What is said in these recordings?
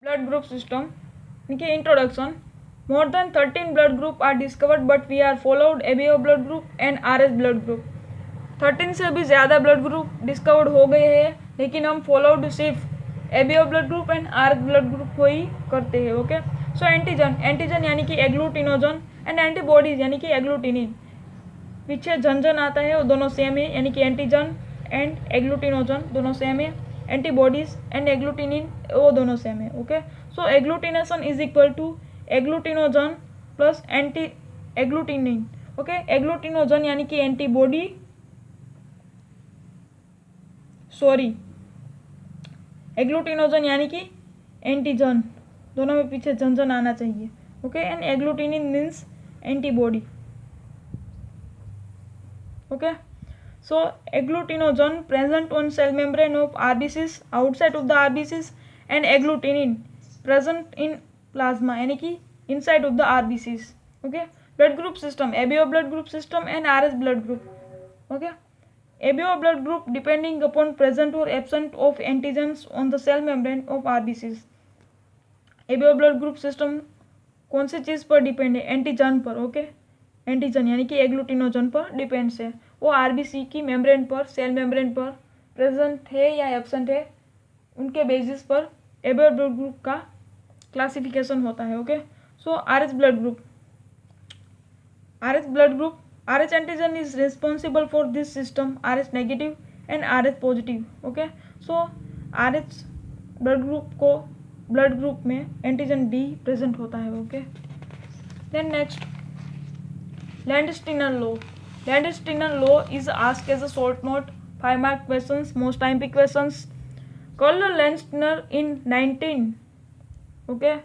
blood group system इनके introduction. More than 13 blood group are discovered, but we are followed ABO blood group and RS blood group. 13 से भी ज़्यादा blood group discovered हो गए हैं, लेकिन हम फॉलोड सिर्फ ABO blood group and RS blood group को ही करते हैं. ओके. सो एंटीजन यानी कि एग्लूटिनोजन एंड एंटीबॉडीज यानी कि एग्लूटिनिन. पीछे जन आता है, वो दोनों सेम है, यानी कि एंटीजन एंड एग्लूटिनोजन दोनों सेम है. एंटीबॉडीज एंड एग्लूटिनिन वो दोनों सेम है. Okay. So agglutination is equal to agglutinogen plus anti agglutinin. Okay. Agglutinogen यानी कि एंटीबॉडी, एग्लूटिनोजन यानी कि एंटीजन, दोनों में पीछे जन आना चाहिए. Okay. And agglutinin means antibody. Okay. So agglutinogen present on cell membrane of RBCs, outside of the RBCs, and agglutinin present in plasma यानी कि inside of the RBCs. Okay. Blood group system, ABO blood group system and RS blood group. Okay. ABO blood group depending upon present or absent of antigens on the cell membrane of RBCs. ABO blood group system कौन सी चीज़ पर depend है? Antigen पर. Okay. Antigen यानी कि एग्लूटिनोजन पर depends है. वो RBC की मेम्ब्रेन पर, सेल मेम्ब्रेन पर प्रेजेंट है या एब्सेंट है, उनके बेसिस पर ABO ब्लड ग्रुप का क्लासिफिकेशन होता है. Okay. So RS blood group. RH antigen is responsible for this system, RH negative and RH positive. Okay. So RH blood group में एंटीजन D प्रेजेंट होता है. Okay. Then next, Landsteiner law. Landsteiner law is asked as a short note 5 mark questions, most time pick questions. Carl Landsteiner in 1900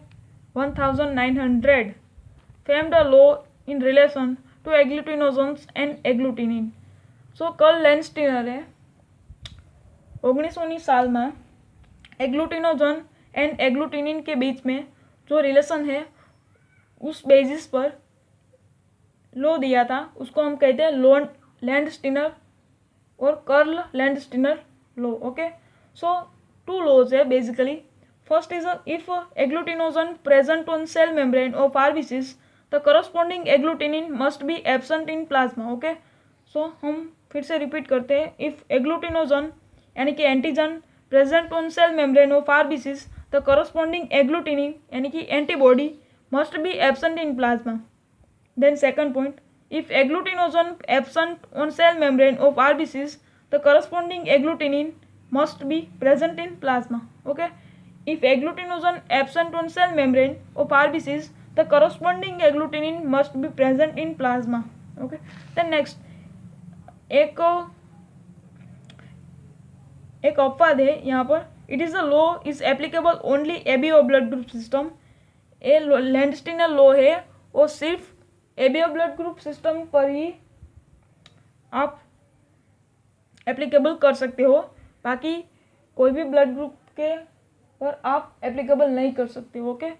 framed a law in relation to agglutinogens and agglutinin. So Karl Landsteiner है 1919 साल में एग्लूटिनोजन and agglutinin के बीच में जो relation है उस basis पर law दिया था, उसको हम कहते हैं लैंडस्टीनर और Karl Landsteiner law. Okay. So 2 laws है basically. First is if agglutinogen present on cell membrane of RBCs, the corresponding agglutinin must be absent in plasma. Okay. So हम फिर से रिपीट करते हैं. इफ एग्लूटिनोजन यानी कि antigen present on cell membrane of RBCs, the corresponding agglutinin यानी कि antibody must be absent in plasma. Then second point, if agglutinogen absent on cell membrane of RBCs, the corresponding agglutinin must be present in plasma. Okay. If agglutinogen absent on cell membrane of RBCs, the corresponding agglutinin must be present in plasma. Okay. Then next, एक अपवाद है यहाँ पर. It is a law is applicable only ABO blood group system. ये Landsteiner law है, वो सिर्फ ABO blood group system पर ही आप एप्लीकेबल कर सकते हो, बाकी कोई भी ब्लड ग्रुप के पर आप एप्लीकेबल नहीं कर सकते. Okay.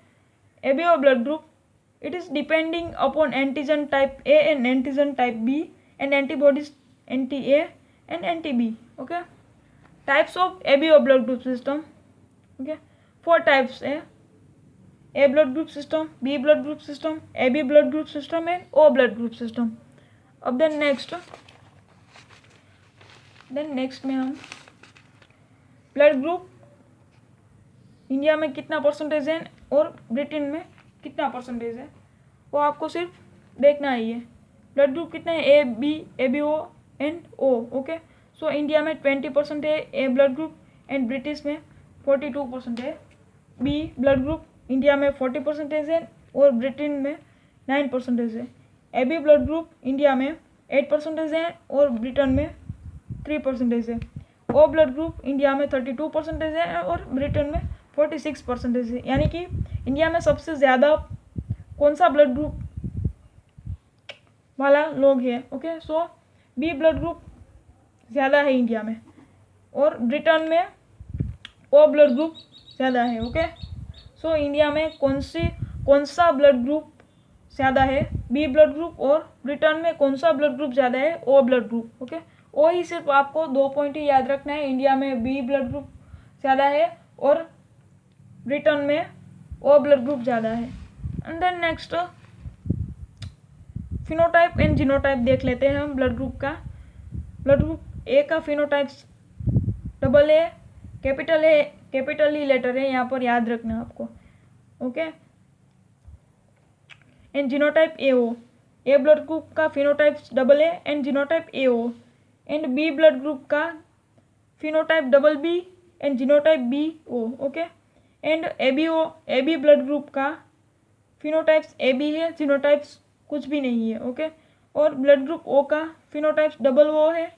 ABO blood group, it is depending upon antigen type A and antigen type B and antibodies anti-A and anti-B. Okay. Types of ABO blood group system. Okay. 4 types है. A blood group system, B blood group system, AB blood group system and O blood group system. अब then next में हम blood group India में कितना percentage है और Britain में कितना परसेंटेज है, वो आपको सिर्फ देखना ही है. ब्लड ग्रुप कितने हैं? A B, ABO and O. Okay. So India में 20% है A blood group and British में 42% है. बी ब्लड ग्रुप इंडिया में 40% है और ब्रिटेन में 9% है. AB ब्लड ग्रुप इंडिया में 8% है और ब्रिटेन में 3% है. O ब्लड ग्रुप इंडिया में 32% है और ब्रिटेन में 46% है. यानी कि इंडिया में सबसे ज़्यादा कौन सा ब्लड ग्रुप वाला लोग है? Okay. So B blood group ज़्यादा है इंडिया में और ब्रिटेन में ओ ब्लड ग्रुप ज़्यादा है. ओके. सो इंडिया में कौन सा ब्लड ग्रुप ज़्यादा है? B blood group. और ब्रिटेन में कौन सा ब्लड ग्रुप ज़्यादा है? O blood group. Okay. O ही सिर्फ आपको 2 पॉइंट ही याद रखना है. इंडिया में बी ब्लड ग्रुप ज़्यादा है और रिटर्न में ओ ब्लड ग्रुप ज़्यादा है। And then next phenotype and genotype देख लेते हैं हम ब्लड ग्रुप का। ब्लड ग्रुप ए का phenotypes double A, capital E letter है यहाँ पर, याद रखना आपको, okay. And genotype A O, A blood group का phenotypes double A and genotype A O. And B blood group का phenotype double B and genotype B O, okay. And A B blood group का phenotypes A B है, genotypes कुछ भी नहीं है, okay. और blood group O का phenotypes double O है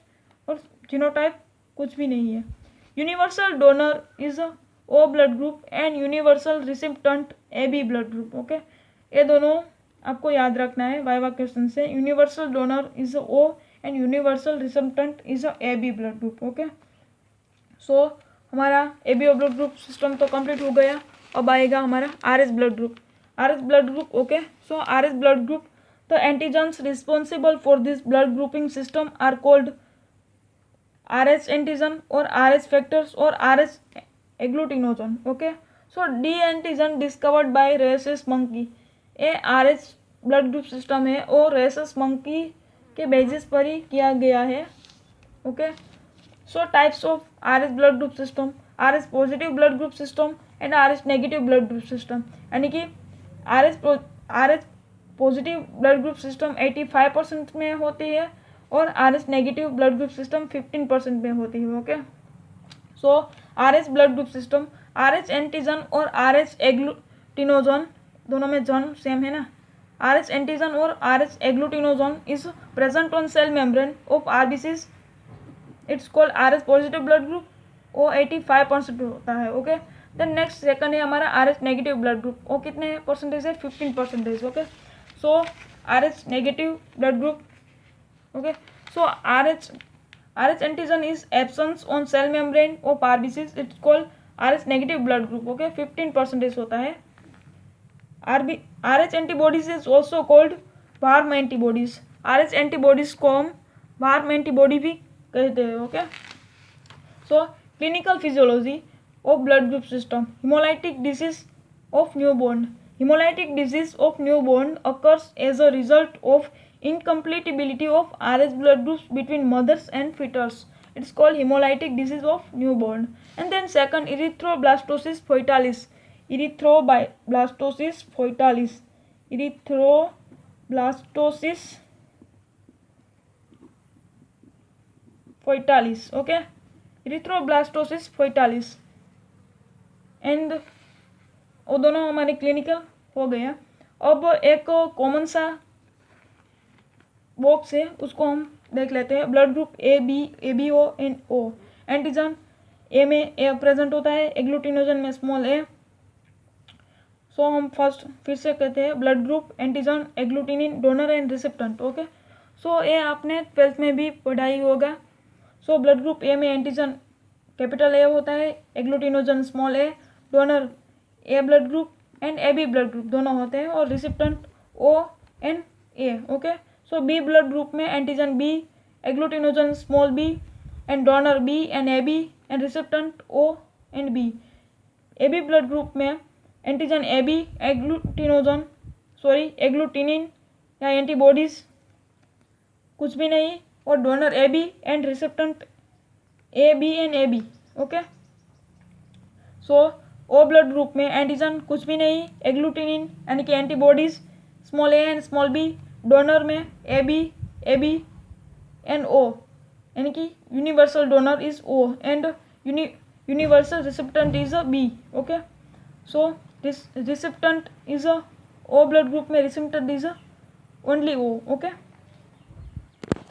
और जीनोटाइप कुछ भी नहीं है। Universal donor is O blood group and universal recipient A B blood group, okay. ये दोनों आपको याद रखना है वाइवा क्वेश्चन से। Universal donor is O and universal recipient is A B blood group, okay. So हमारा A B O blood group system तो complete हो गया। अब आएगा हमारा R S blood group. R S blood group, okay. So R S blood group, the antigens responsible for this blood grouping system are called R H antigen और R H factors और R H agglutinogen, okay. So D antigen discovered by rhesus monkey, ये R H blood group system है और rhesus monkey के basis पर ही किया गया है, okay. So types of R H blood group system, R H positive blood group system and R H negative blood group system. यानी कि R H positive blood group system 85% में होती है और R H negative blood group system 15% में होती है, okay. So R H blood group system, R H antigen और आर एच एग्लूटिनोजन, दोनों में जन सेम है ना। आर एच एंटीजन और R H agglutinogen is present on cell membrane of RBCs, it's called R H positive blood group, वो 85% होता है, ओके। देन नेक्स्ट सेकंड है हमारा R H negative blood group, वो कितने परसेंटेज है? 15%, okay. So R H negative blood group, okay. So RH antigen is absence on cell membrane of RBCs, it's called RH negative blood group, okay. 15% होता है। RH antibodies is also called warm antibodies, RH antibodies को हम warm antibody भी कहते हैं, okay. So clinical physiology of blood group system, hemolytic disease of newborn, hemolytic disease of newborn occurs as a result of incompatibility of RH blood groups between mothers and fetus, it's called hemolytic disease of newborn. And then second, erythroblastosis foetalis, erythroblastosis foetalis, erythroblastosis foetalis, okay, erythroblastosis foetalis। And वो दोनों हमारे clinical हो गया। अब एक common सा box है, उसको हम देख लेते हैं। Blood group A B O and O, antigen A में ए प्रेजेंट होता है, एग्लूटिनोजन में स्मॉल ए। सो हम फर्स्ट फिर से कहते हैं blood group, antigen, agglutinin, donor and recipient, okay. So ये आपने 12th में भी पढ़ाई होगा। सो ब्लड ग्रुप ए में एंटीजन कैपिटल ए होता है, agglutinogen small A, donor A blood group and A B blood group दोनों होते हैं और recipient O and A, okay. So B blood group में antigen B, agglutinogen small B and donor B and A B and recipient O and B. A B blood group में antigen A B, agglutinin या antibodies कुछ भी नहीं और donor A B and recipient A B and A B, okay. So O blood group में antigen कुछ भी नहीं, एग्लूटिनिन यानी कि antibodies small A and small B, donor में ए बी एंड ओ यानी कि universal donor is O and universal recipient is A B, okay. So recipient is A O blood group में recipient is A only O, okay.